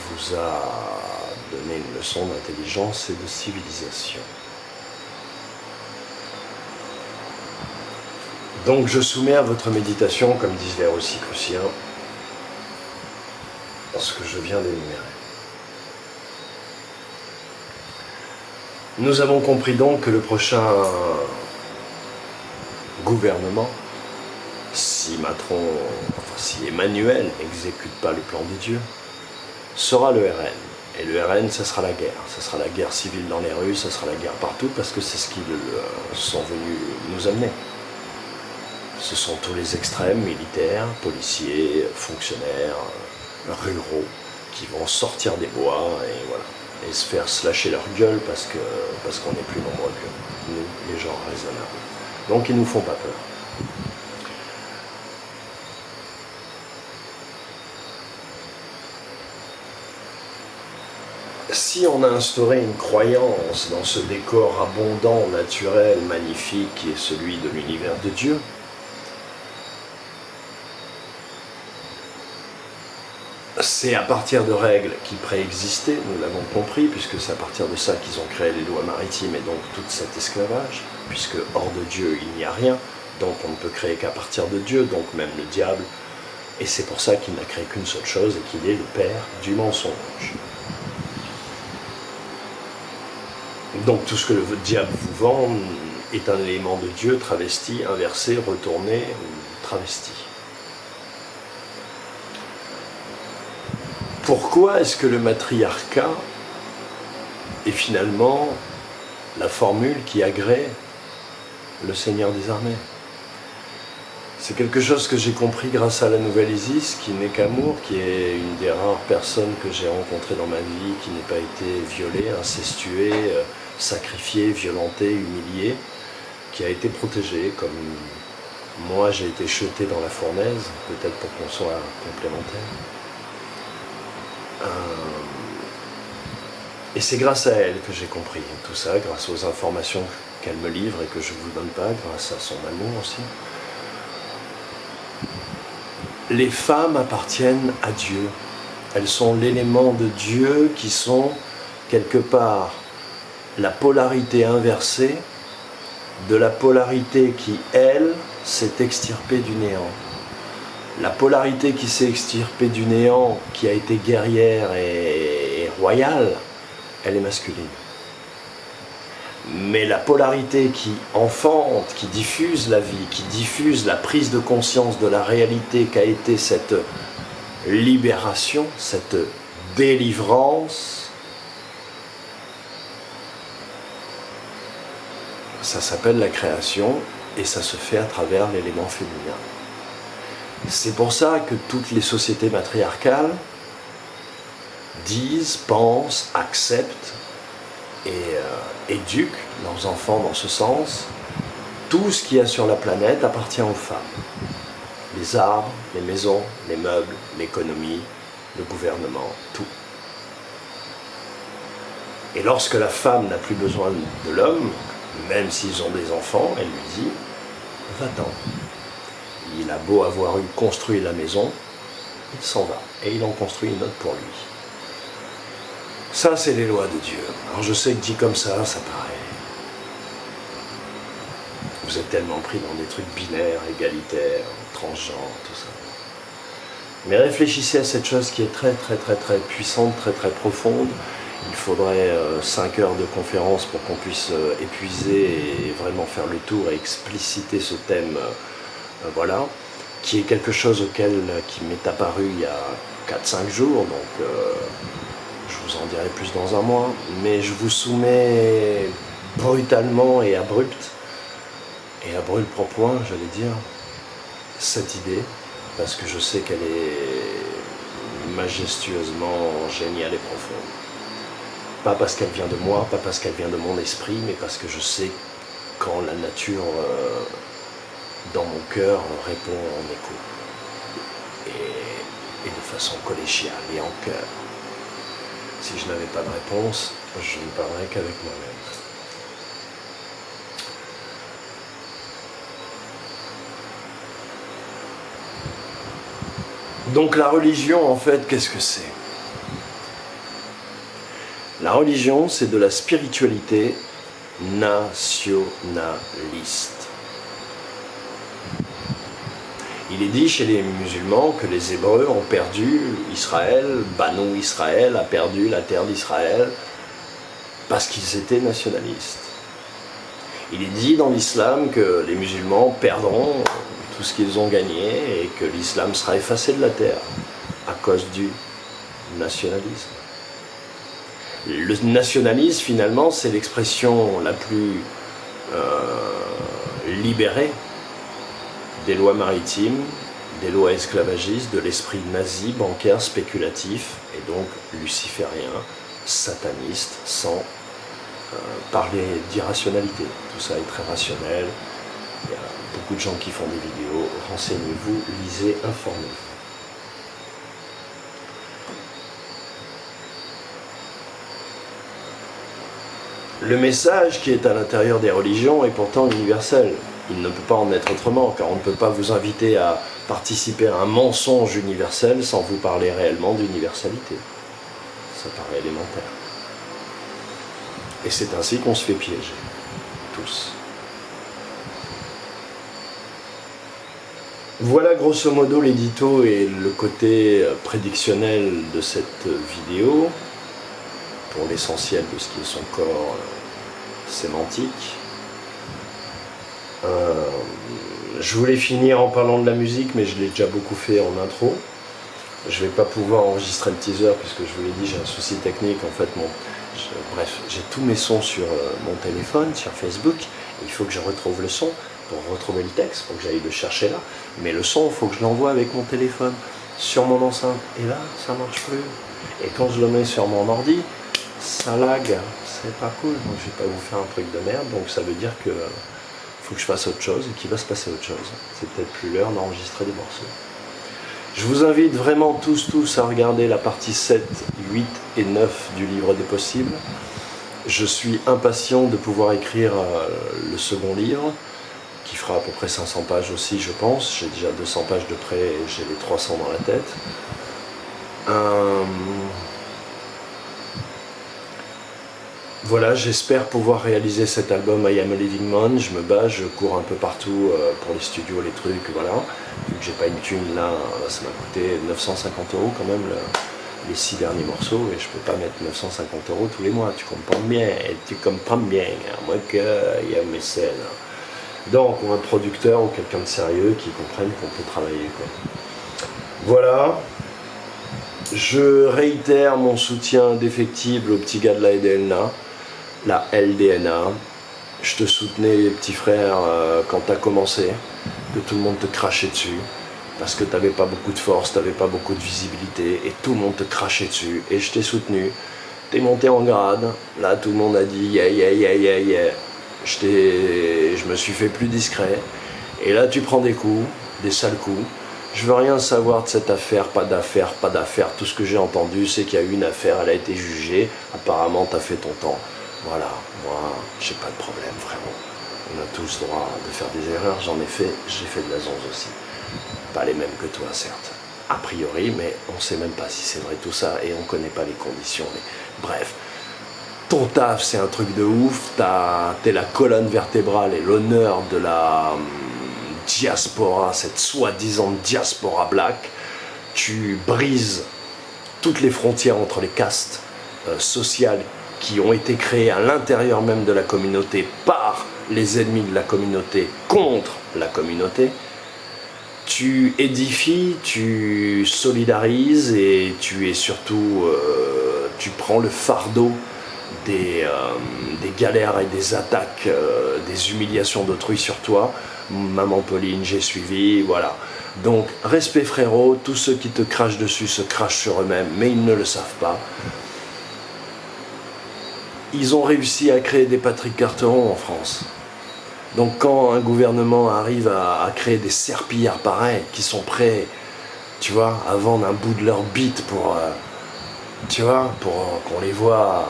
vous a donné une leçon d'intelligence et de civilisation. Donc je soumets à votre méditation, comme disent les Rosicruciens, ce que je viens d'énumérer. Nous avons compris donc que le prochain gouvernement, si Emmanuel n'exécute pas le plan de Dieu, sera le RN. Et le RN, ce sera la guerre. Ce sera la guerre civile dans les rues, ce sera la guerre partout, parce que c'est ce qu'ils sont venus nous amener. Ce sont tous les extrêmes, militaires, policiers, fonctionnaires, ruraux, qui vont sortir des bois et voilà, et se faire slasher leur gueule parce qu'on est plus nombreux que nous, les gens raisonnables. Donc ils ne nous font pas peur. Si on a instauré une croyance dans ce décor abondant, naturel, magnifique qui est celui de l'univers de Dieu, c'est à partir de règles qui préexistaient, nous l'avons compris, puisque c'est à partir de ça qu'ils ont créé les lois maritimes et donc tout cet esclavage, puisque hors de Dieu il n'y a rien, donc on ne peut créer qu'à partir de Dieu, donc même le diable, et c'est pour ça qu'il n'a créé qu'une seule chose et qu'il est le père du mensonge. Donc tout ce que le diable vous vend est un élément de Dieu travesti, inversé, retourné ou travesti. Pourquoi est-ce que le matriarcat est finalement la formule qui agrée le Seigneur des armées? C'est quelque chose que j'ai compris grâce à la nouvelle Isis, qui n'est qu'amour, qui est une des rares personnes que j'ai rencontrées dans ma vie, qui n'a pas été violée, incestuée, sacrifiée, violentée, humiliée, qui a été protégée, comme moi j'ai été jeté dans la fournaise, peut-être pour qu'on soit complémentaires. Et c'est grâce à elle que j'ai compris tout ça, grâce aux informations qu'elle me livre et que je ne vous donne pas, grâce à son amour aussi. Les femmes appartiennent à Dieu. Elles sont l'élément de Dieu qui sont quelque part la polarité inversée de la polarité qui, elle, s'est extirpée du néant. La polarité qui s'est extirpée du néant, qui a été guerrière et royale, elle est masculine. Mais la polarité qui enfante, qui diffuse la vie, qui diffuse la prise de conscience de la réalité qu'a été cette libération, cette délivrance, ça s'appelle la création et ça se fait à travers l'élément féminin. C'est pour ça que toutes les sociétés matriarcales disent, pensent, acceptent et éduquent leurs enfants dans ce sens. Tout ce qu'il y a sur la planète appartient aux femmes. Les arbres, les maisons, les meubles, l'économie, le gouvernement, tout. Et lorsque la femme n'a plus besoin de l'homme, même s'ils ont des enfants, elle lui dit « va-t'en ». Il a beau avoir eu construit la maison, il s'en va. Et il en construit une autre pour lui. Ça, c'est les lois de Dieu. Alors je sais que dit comme ça paraît... Vous êtes tellement pris dans des trucs binaires, égalitaires, transgenres, tout ça. Mais réfléchissez à cette chose qui est très très très très puissante, très très profonde. Il faudrait 5 heures de conférence pour qu'on puisse épuiser et vraiment faire le tour et expliciter ce thème, voilà, qui est quelque chose qui m'est apparu il y a 4-5 jours, donc je vous en dirai plus dans un mois, mais je vous soumets brutalement et à brûle pour point, j'allais dire, cette idée, parce que je sais qu'elle est majestueusement géniale et profonde. Pas parce qu'elle vient de moi, pas parce qu'elle vient de mon esprit, mais parce que je sais quand la nature, dans mon cœur, répond en écho. Et de façon collégiale et en cœur. Si je n'avais pas de réponse, je ne parlerais qu'avec moi-même. Donc la religion, en fait, qu'est-ce que c'est? La religion, c'est de la spiritualité nationaliste. Il est dit chez les musulmans que les Hébreux ont perdu Israël, Banu Israël a perdu la terre d'Israël parce qu'ils étaient nationalistes. Il est dit dans l'islam que les musulmans perdront tout ce qu'ils ont gagné et que l'islam sera effacé de la terre à cause du nationalisme. Le nationalisme, finalement, c'est l'expression la plus libérée des lois maritimes, des lois esclavagistes, de l'esprit nazi, bancaire, spéculatif, et donc luciférien, sataniste, sans parler d'irrationalité. Tout ça est très rationnel. Il y a beaucoup de gens qui font des vidéos. Renseignez-vous, lisez, informez-vous. Le message qui est à l'intérieur des religions est pourtant universel. Il ne peut pas en être autrement, car on ne peut pas vous inviter à participer à un mensonge universel sans vous parler réellement d'universalité. Ça paraît élémentaire. Et c'est ainsi qu'on se fait piéger, tous. Voilà grosso modo l'édito et le côté prédictionnel de cette vidéo, pour l'essentiel de ce qui est son corps sémantique. Je voulais finir en parlant de la musique, mais je l'ai déjà beaucoup fait en intro. Je ne vais pas pouvoir enregistrer le teaser, puisque je vous l'ai dit, j'ai un souci technique. En fait, bref, j'ai tous mes sons sur mon téléphone, sur Facebook. Il faut que je retrouve le son pour retrouver le texte, pour que j'aille le chercher là. Mais le son, il faut que je l'envoie avec mon téléphone sur mon enceinte. Et là, ça ne marche plus. Et quand je le mets sur mon ordi, ça lag. C'est pas cool. Donc je ne vais pas vous faire un truc de merde. Donc ça veut dire que faut que je fasse autre chose et qu'il va se passer autre chose. C'est peut-être plus l'heure d'enregistrer des morceaux. Je vous invite vraiment tous à regarder la partie 7, 8 et 9 du livre des possibles. Je suis impatient de pouvoir écrire le second livre, qui fera à peu près 500 pages aussi, je pense. J'ai déjà 200 pages de près et j'ai les 300 dans la tête. Voilà, j'espère pouvoir réaliser cet album I Am a Living Man. Je me bats, je cours un peu partout pour les studios, les trucs, voilà. Vu que j'ai pas une thune là, ça m'a coûté 950 € quand même les 6 derniers morceaux, et je peux pas mettre 950 € tous les mois, tu comprends bien, à moins qu'il y ait un mécène. Donc, ou un producteur ou quelqu'un de sérieux qui comprenne qu'on peut travailler, quoi. Voilà. Je réitère mon soutien indéfectible au petit gars de la LDNA. Je te soutenais, petit frère, quand tu as commencé, que tout le monde te crachait dessus, parce que tu n'avais pas beaucoup de force, tu n'avais pas beaucoup de visibilité, et tout le monde te crachait dessus, et je t'ai soutenu. Tu es monté en grade, là tout le monde a dit yeah. Je me suis fait plus discret, et là tu prends des coups, des sales coups. Je veux rien savoir de cette affaire, pas d'affaire. Tout ce que j'ai entendu, c'est qu'il y a eu une affaire, elle a été jugée. Apparemment, t'as fait ton temps. Voilà, moi, j'ai pas de problème, vraiment. On a tous le droit de faire des erreurs, j'en ai fait, j'ai fait de la zonze aussi. Pas les mêmes que toi, certes. A priori, mais on sait même pas si c'est vrai tout ça, et on connaît pas les conditions. Mais bref, ton taf, c'est un truc de ouf. T'es la colonne vertébrale et l'honneur de la diaspora, cette soi-disant diaspora black. Tu brises toutes les frontières entre les castes sociales qui ont été créées à l'intérieur même de la communauté par les ennemis de la communauté contre la communauté. Tu édifies, tu solidarises et tu es surtout tu prends le fardeau des galères et des attaques, des humiliations d'autrui sur toi. Maman Pauline, j'ai suivi, voilà. Donc, respect frérot, tous ceux qui te crachent dessus se crachent sur eux-mêmes, mais ils ne le savent pas. Ils ont réussi à créer des Patrick Carteron en France. Donc quand un gouvernement arrive à créer des serpillards pareils, qui sont prêts, tu vois, à vendre un bout de leur bite pour, tu vois, pour qu'on les voit,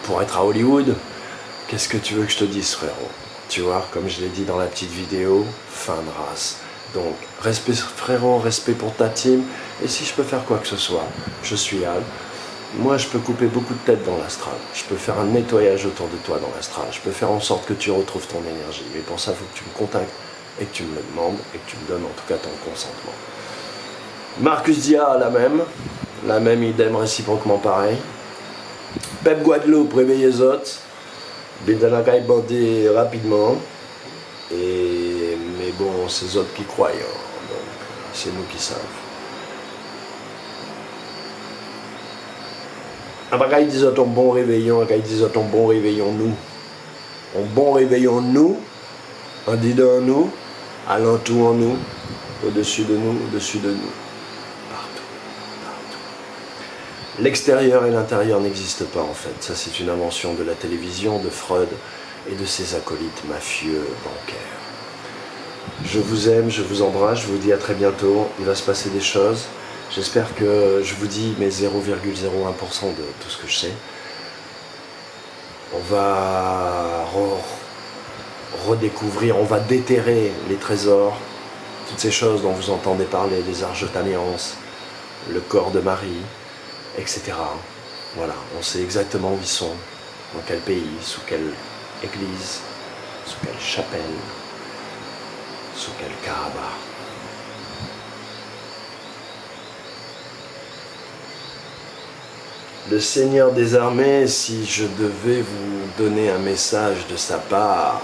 pour être à Hollywood, qu'est-ce que tu veux que je te dise, frérot? Tu vois, comme je l'ai dit dans la petite vidéo, fin de race. Donc, respect frérot, respect pour ta team, et si je peux faire quoi que ce soit, je suis Al. Moi, je peux couper beaucoup de têtes dans l'astral. Je peux faire un nettoyage autour de toi dans l'astral. Je peux faire en sorte que tu retrouves ton énergie. Mais pour ça, il faut que tu me contactes et que tu me le demandes et que tu me donnes en tout cas ton consentement. Marcus Dia, la même idem réciproquement pareil. Pep Guadeloupe, réveillez les autres. Bindanakai bandé rapidement. Mais bon, c'est les autres qui croient. Hein. Donc, c'est nous qui savons. Après, ils disent un bon réveillon, après, ils disent un bon réveillon nous. Un bon réveillon nous, en dedans nous, alentour en nous, au-dessus de nous, partout, partout. L'extérieur et l'intérieur n'existent pas en fait. Ça, c'est une invention de la télévision, de Freud et de ses acolytes mafieux bancaires. Je vous aime, je vous embrasse, je vous dis à très bientôt. Il va se passer des choses. J'espère que je vous dis mes 0,01% de tout ce que je sais. On va redécouvrir, on va déterrer les trésors, toutes ces choses dont vous entendez parler, les arches d'alliance, le corps de Marie, etc. Voilà, on sait exactement où ils sont, dans quel pays, sous quelle église, sous quelle chapelle, sous quel Kaaba. Le Seigneur des armées, si je devais vous donner un message de sa part,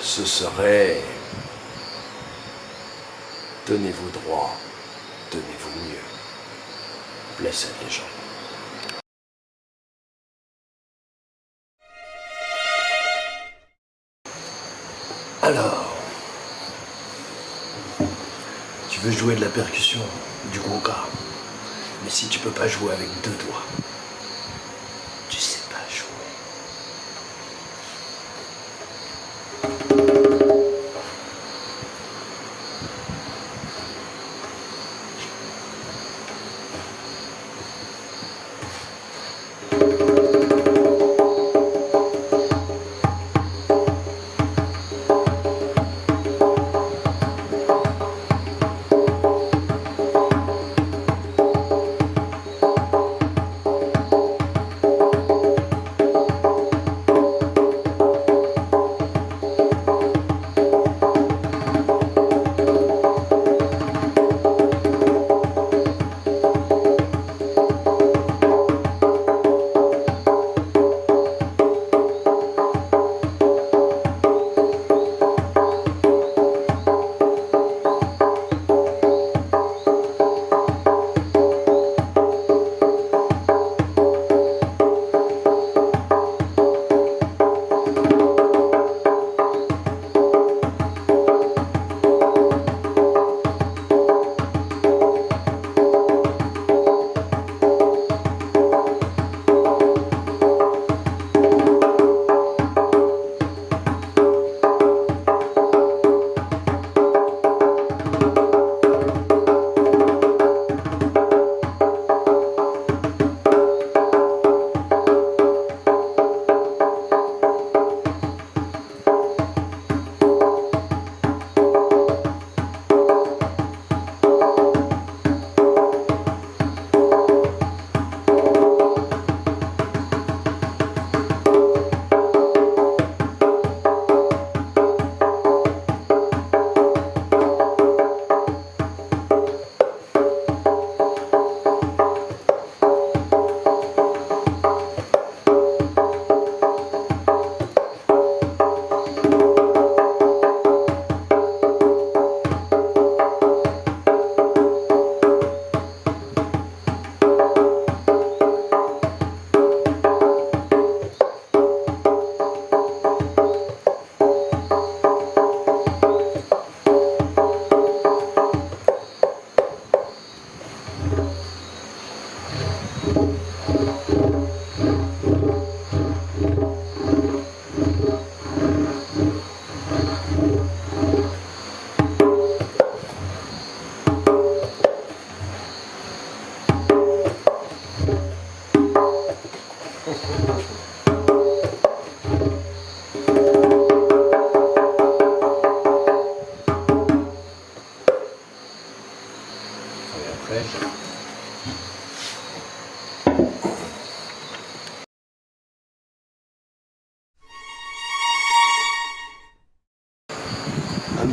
ce serait « Tenez-vous droit, tenez-vous mieux, blessez les gens ». Alors, tu veux jouer de la percussion, du conga? Mais si tu peux pas jouer avec 2 doigts, tu sais pas jouer.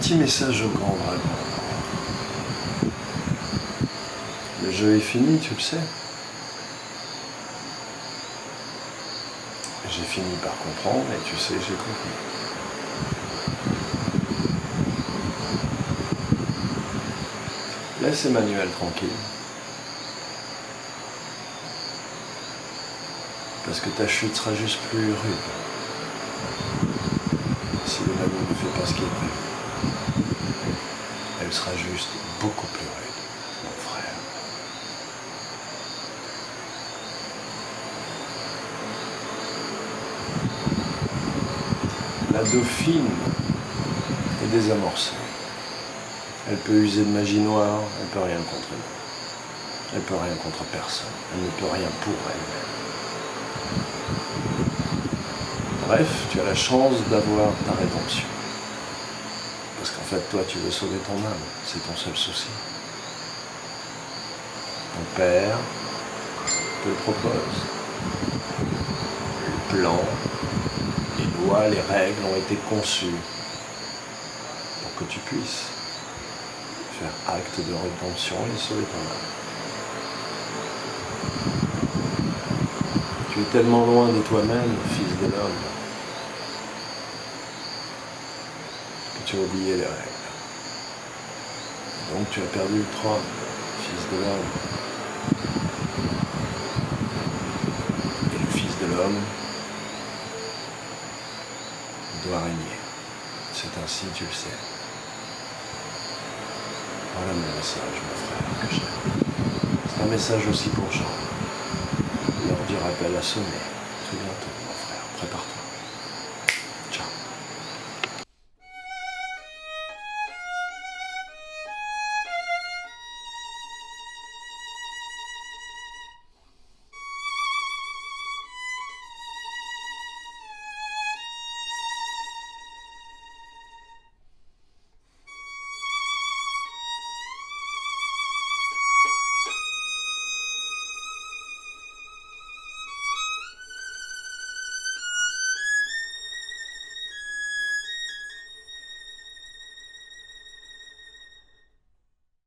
petit message au grand dragon. Le jeu est fini, tu le sais. J'ai fini par comprendre et tu sais, j'ai compris. Laisse Emmanuel tranquille. Parce que ta chute sera juste plus rude. Si Emmanuel ne fait pas ce qu'il fait, elle sera juste beaucoup plus rude, mon frère. La dauphine est désamorcée. Elle peut user de magie noire, elle peut rien contre nous. Elle peut rien contre personne. Elle ne peut rien pour elle-même. Bref, tu as la chance d'avoir ta rédemption. Parce qu'en fait, toi, tu veux sauver ton âme. C'est ton seul souci. Ton père te le propose. Le plan, les lois, les règles ont été conçues pour que tu puisses faire acte de rédemption et sauver ton âme. Tu es tellement loin de toi-même, fils de l'homme, que tu as oublié les règles. Donc tu as perdu le trône, fils de l'homme. Et le fils de l'homme doit régner. C'est ainsi, tu le sais. Voilà mon message, mon frère, que j'aime. C'est un message aussi pour Jean. L'heure du rappel a sonné. Très bientôt, mon frère. Prépare-toi.